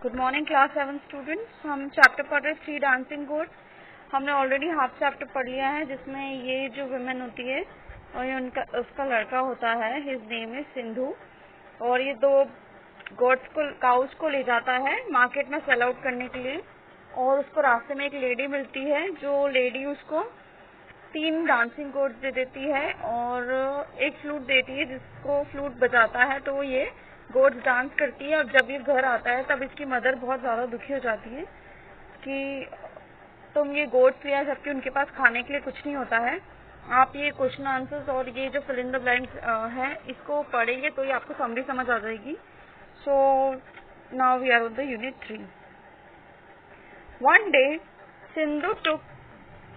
Good morning class 7 students. हम chapter पढ़ रहे 3 डांसिंग गोड्स। हमने ऑलरेडी हाफ चैप्टर पढ़ लिया है, जिसमें ये जो वुमेन होती है और ये उसका लड़का होता है, हिज नेम इज सिंधु, और ये दो गोड्स को, काउस को ले जाता है मार्केट में सेल आउट करने के लिए। और उसको रास्ते में एक लेडी मिलती है, जो लेडी उसको 3 डांसिंग गोड्स दे देती है और एक फ्लूट देती है, जिसको फ्लूट बजाता है तो ये गोड्स डांस करती है। और जब ये घर आता है तब इसकी मदर बहुत ज्यादा दुखी हो जाती है कि तुम ये गोड्स लिया, जबकि उनके पास खाने के लिए कुछ नहीं होता है। आप ये क्वेश्चन आंसर्स और ये जो फिल इन द ब्लैंक्स है, इसको पढ़ेंगे तो ये आपको समरी समझ आ जाएगी। So now we are on the unit 3। One day, Sindhu took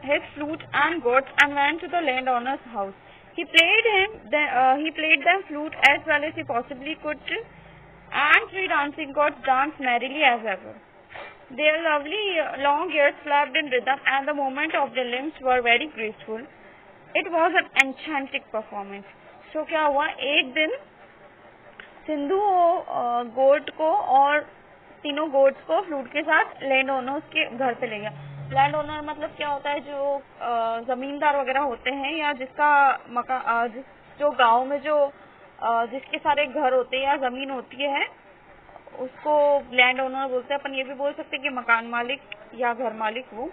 his flute and goats and went to the landowner's house. He played them flute as well as he possibly could, and 3 dancing goats danced merrily as ever. Their lovely long ears flapped in rhythm, and the movement of their limbs were very graceful. It was an enchanting performance. So क्या हुआ, एक दिन सिंधु गोट को और तीनों goats को flute के साथ लैंड ओनर्स के घर पे ले गया। लैंड ओनर मतलब क्या होता है, जो जमींदार वगैरह होते हैं, या जिसका जो गांव में जो जिसके सारे घर होते हैं या जमीन होती है, उसको लैंड ओनर बोलते हैं। अपन ये भी बोल सकते हैं कि मकान मालिक या घर मालिक वो।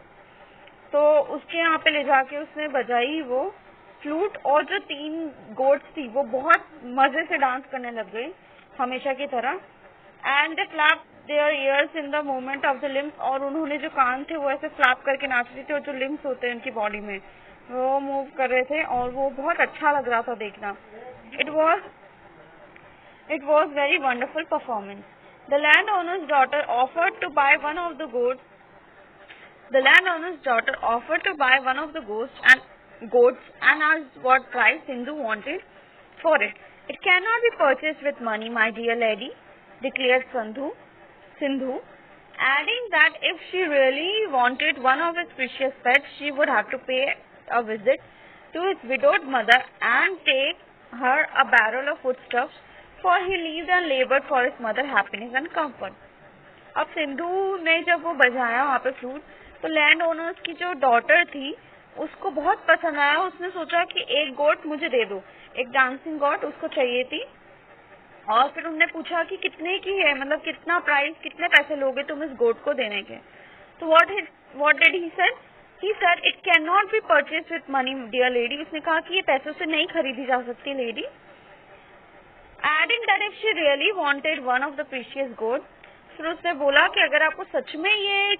तो उसके यहाँ पे ले जाके उसने बजाई वो फ्लूट, और जो 3 गोट्स थी वो बहुत मजे से डांस करने लग गई हमेशा की तरह। And they flap their ears in the movement of the limbs, और उन्होंने जो कान थे वो ऐसे फ्लैप करके नाच रहे थे, और जो लिम्स होते हैं उनकी बॉडी में वो मूव कर रहे थे, और वो बहुत अच्छा लग रहा था देखना। It was very wonderful performance. The landowner's daughter offered to buy one of the goats The landowner's daughter offered to buy one of the goats and asked what price Sindhu wanted for it. It cannot be purchased with money, my dear lady, declared Sindhu, adding that if she really wanted one of his precious pets, she would have to pay a visit to his widowed mother and take her a barrel of foodstuffs, for he lived and labored for his mother's happiness and comfort. अब सिंधु ने जब वो बजाया वहाँ पे flute, तो land owners की जो डॉटर थी उसको बहुत पसंद आया। उसने सोचा कि एक गोट मुझे दे दो, एक डांसिंग गोट उसको चाहिए थी। और फिर उन्होंने पूछा कि कितने की है, मतलब कितना प्राइस, कितने पैसे लोगे तुम इस गोट को देने के। तो what did he said it can not be purchase with money dear lady. उसने कहा कि ये पैसों से नहीं खरीदी जा सकती lady. Adding that if she really wanted one of the precious goat, फिर उसने बोला कि अगर आपको सच में ये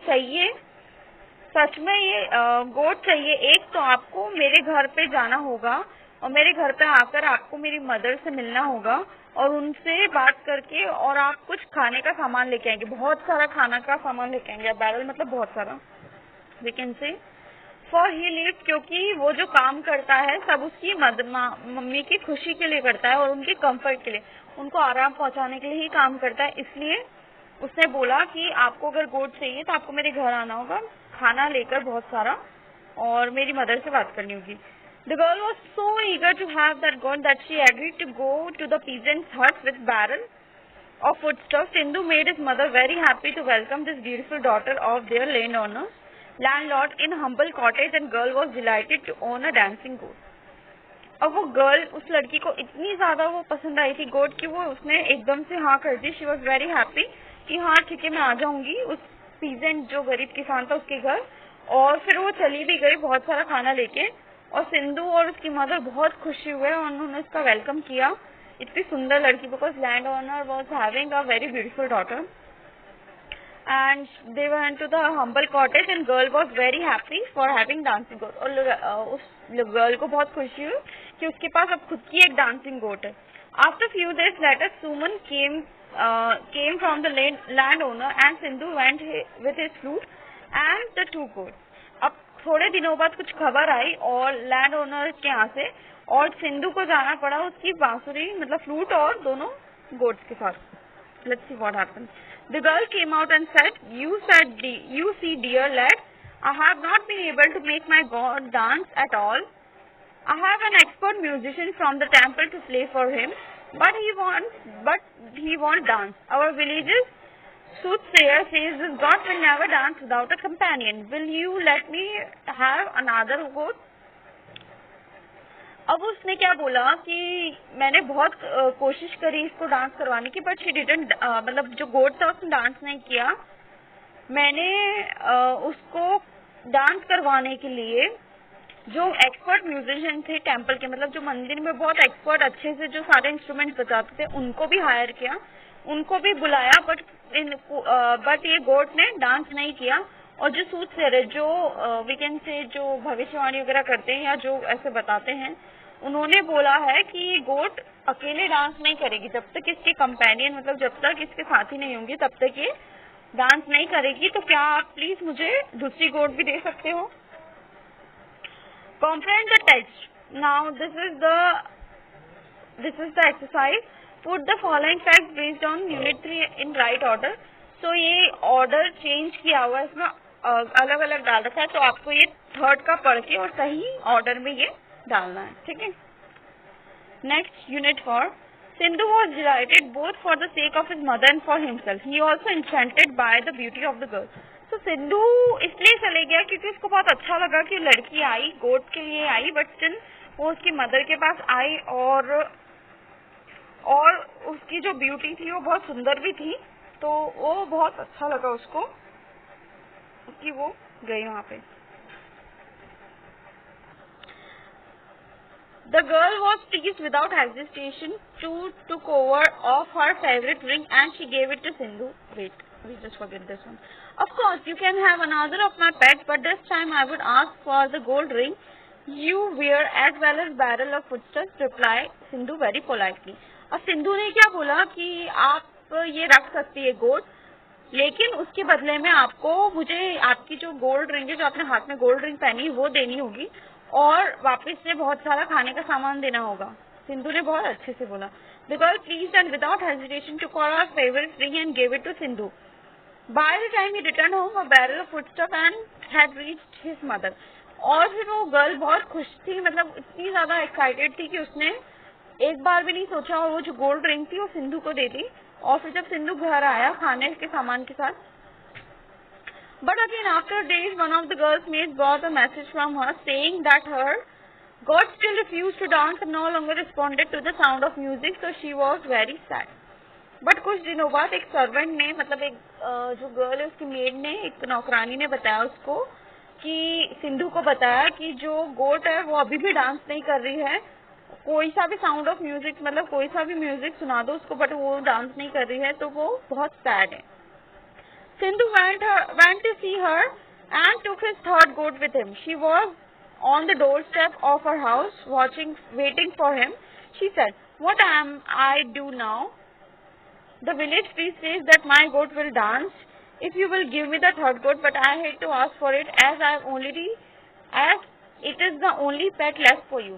गोट चाहिए एक, तो आपको मेरे घर पे जाना होगा, और मेरे घर पे आकर आपको मेरी मदर से मिलना होगा और उनसे बात करके, और आप कुछ खाने का सामान लेके आएंगे, बहुत सारा खाना का सामान लेके आएंगे। बैरल मतलब बहुत सारा, लेकिन से फॉर ही लिव, क्योंकि वो जो काम करता है सब उसकी मम्मी की खुशी के लिए करता है और उनके कंफर्ट के लिए, उनको आराम पहुंचाने के लिए ही काम करता है। इसलिए उसने बोला कि आपको अगर गोट चाहिए तो आपको मेरे घर आना होगा, खाना लेकर बहुत सारा, और मेरी मदर से बात करनी होगी। The girl was so eager to have that goat that she agreed to go to the peasant's hut with barrel of foodstuffs. Sindhu made his mother very happy to welcome this beautiful daughter of their landlord in humble cottage, and girl was delighted to own a dancing goat. अब वो girl, उस लड़की को इतनी ज्यादा वो पसंद आई थी गोट की, वो उसने एकदम से हाँ कर दी। शी वॉज वेरी हैप्पी कि हाँ ठीक है मैं आ जाऊंगी उस पीजेंट जो गरीब किसान था उसके घर। और फिर वो चली भी गई बहुत सारा खाना लेके, और सिंधु और उसकी मदर बहुत खुशी हुए और उन्होंने उसका वेलकम किया, इतनी सुंदर लड़की, because land owner was having a very beautiful daughter. And they went to the humble cottage and girl was very happy for having dancing goat. और उस गर्ल को बहुत खुशी हुई कि उसके पास अब खुद की एक डांसिंग गोट है। After few days later Suman came from the landowner, and Sindhu went with his flute and the 2 goats. अब थोड़े दिनों बाद कुछ खबर आई और लैंड ओनर के यहाँ से, और सिंधु को जाना पड़ा उसकी बांसुरी मतलब फ्लूट और दोनों गोट्स के साथ। Let's see what happened. The girl came out and said, "You see, dear lad, I have not been able to make my god dance at all. I have an expert musician from the temple to play for him, but he won't dance. Our village is Soothsayer says this goat will never dance without a companion. Will you let me have another goat? अब उसने क्या बोला कि मैंने बहुत कोशिश करी इसको डांस करवाने की, बट शी डिडंट, मतलब जो गोट था उसने डांस नहीं किया। मैंने उसको डांस करवाने के लिए जो एक्सपर्ट म्यूजिशियन थे टेम्पल के, मतलब जो मंदिर में बहुत एक्सपर्ट अच्छे से जो सारे इंस्ट्रूमेंट बजाते थे, उनको भी हायर किया, उनको भी बुलाया, बट ये गोट ने डांस नहीं किया। और जो सूथसेयर है, जो वी कैन से जो भविष्यवाणी वगैरह करते हैं या जो ऐसे बताते हैं, उन्होंने बोला है कि ये गोट अकेले डांस नहीं करेगी जब तक इसके कंपेनियन, मतलब जब तक इसके साथी नहीं होंगे तब तक ये डांस नहीं करेगी। तो क्या आप प्लीज मुझे दूसरी गोट भी दे सकते हो? Comprehend the text. Now this is the exercise. Put the following facts based on unit 3 in right order. So ये ऑर्डर चेंज किया हुआ है, इसमें अलग अलग डाल रखा है, तो आपको ये थर्ड का पढ़ के और सही ऑर्डर में ये डालना है, ठीक है। Next, unit 4. Sindhu was delighted both for the sake of his mother and for himself. He also enchanted by the beauty of the girl. तो सिंधु इसलिए चले गया क्योंकि उसको बहुत अच्छा लगा कि लड़की आई, गोट के लिए आई, बट स्टिल वो उसकी मदर के पास आई और उसकी जो ब्यूटी थी वो बहुत सुंदर भी थी, तो वो बहुत अच्छा लगा उसको कि वो गई वहां पे। The girl was pleased without hesitation to took over of her favorite ring and she gave it to Sindhu. Wait, we just forget this one. Of course, you can have another of my pets, but this time I would ask for the gold ring you wear as well as barrel of footsteps. Replied Sindhu very politely. अब सिंधु ने क्या बोला कि आप ये रख सकती है गोल्ड, लेकिन उसके बदले में आपको मुझे आपकी जो गोल्ड रिंग है, जो आपने हाथ में गोल्ड रिंग पहनी है, वो देनी होगी और वापस से बहुत सारा खाने का सामान देना होगा। सिंधु ने बहुत अच्छे से बोला। The girl pleased and without hesitation took her favorite ring and gave it to Sindhu. By the time he returned home, a barrel of foodstuff and had reached his mother. और फिर वो गर्ल बहुत खुश थी, मतलब इतनी ज्यादा excited थी कि उसने एक बार भी नहीं सोचा और वो जो गोल्ड रिंग थी वो सिंधु को दे दी। और फिर जब सिंधु घर आया खाने के सामान के साथ, but again after days one of the girls' maids brought a message from her saying that her god still refused to dance and no longer responded to the sound of music, so she was very sad. But कुछ दिनों बाद एक servant ने, मतलब एक जो girl है उसकी मेड ने, एक नौकरानी ने बताया उसको कि सिंधु को बताया कि जो गोट है वो अभी भी डांस नहीं कर रही है, कोई सा भी साउंड ऑफ म्यूजिक, मतलब कोई सा भी म्यूजिक सुना दो उसको, बट वो डांस नहीं कर रही है, तो वो बहुत सैड है। Sindhu went to see her and took his third goat with him. She was on the doorstep of her house, waiting for him. She said, "What am I do now? The village priest says that my goat will dance if you will give me the third goat, but I hate to ask for it as it is the only pet left for you."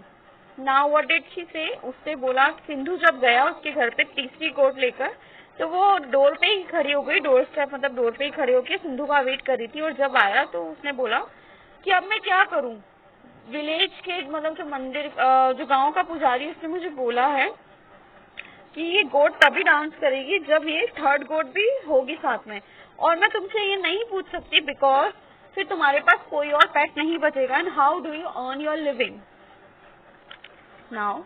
Now what did she say? उसने बोला, सिंधु जब गया उसके घर पे तीसरी गोट लेकर, तो वो डोर पे ही खड़ी हो गई, डोर स्टेप मतलब डोर पे ही खड़ी होकर सिंधु का वेट कर रही थी। और जब आया तो उसने बोला कि अब मैं क्या करूं, विलेज के मतलब जो मंदिर जो गांव का पुजारी उसने मुझे बोला है कि ये गोट तभी डांस करेगी जब ये थर्ड गोट भी होगी साथ में, और मैं तुमसे ये नहीं पूछ सकती बिकॉज फिर तुम्हारे पास कोई और पेट नहीं बचेगा। And how do you earn your living now?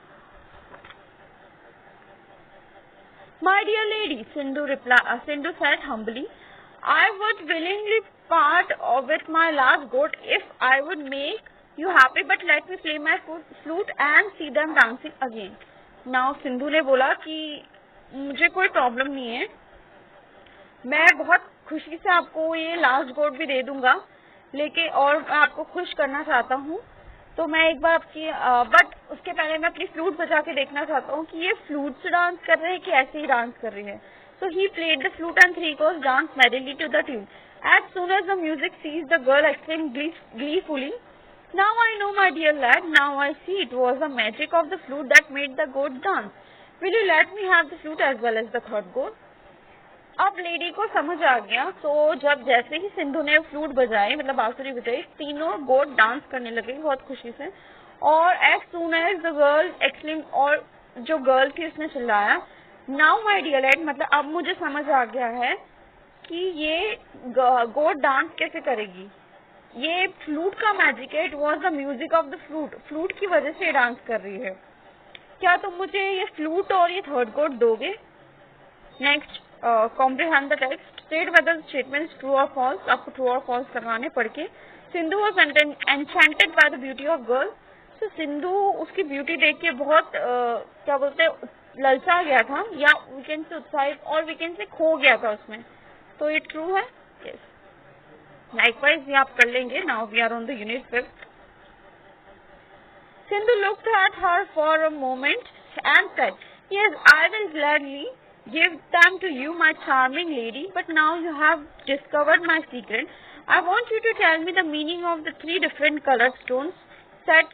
My dear lady, Sindhu said humbly, I would willingly part with my last goat if I would make you happy, but let me play my flute and see them dancing again. Now Sindhu ने बोला कि मुझे कोई problem नहीं है, मैं बहुत खुशी से आपको ये लास्ट गोट भी दे दूंगा, लेकिन और मैं आपको खुश करना चाहता हूँ, तो मैं एक बार आपकी बट उसके पहले मैं अपनी फ्लूट बजा के देखना चाहता हूँ कि ये फ्लूट से डांस कर रहे हैं कि ऐसे ही डांस कर रही है। So he played the flute and three girls dance merrily to the tune. As soon as the music ceased, the girl exclaimed gleefully, "Now I know, my dear lad, now I see it was the magic of the flute that made the goat dance. Will you let me have the flute as well as the third goat?" अब lady को समझ आ गया, तो जब जैसे ही सिंधु ने flute बजाई, मतलब बांसुरी बजाई, तीनों गोट डांस करने लगे बहुत खुशी से। और as soon as the girl exclaim, और जो गर्ल थी उसने चिल्लाया, "नाउ माय डियर लैड", मतलब अब मुझे समझ आ गया है कि ये गोट डांस कैसे करेगी। ये फ्लूट का मैजिक है, it was the music of the flute, flute की वजह से डांस कर रही है। क्या तुम मुझे ये फ्लूट और ये थर्ड गोट दोगे? Next, comprehend the text, state whether statement true और फॉल्स, आपको ट्रू और फॉल्स लगाने पड़ के। Sindhu was enchanted by the beauty of girl, तो सिंधु उसकी ब्यूटी देख के बहुत क्या बोलते हैं, ललचा गया था, या वी कैन से उत्साहित, और वी कैन से खो गया था उसमें, तो ये ट्रू है। यस, लाइकवाइज ये आप कर लेंगे। Now we are on the unit 5th। Sindhu looked at her for a moment and said, "Yes, I will gladly give them to you, my charming lady, but now you have discovered my secret. I want you to tell me the meaning of the 3 different colored stones set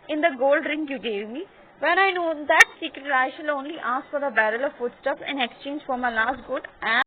in the gold ring you gave me. When I know that secret, I shall only ask for a barrel of foodstuffs in exchange for my last goat and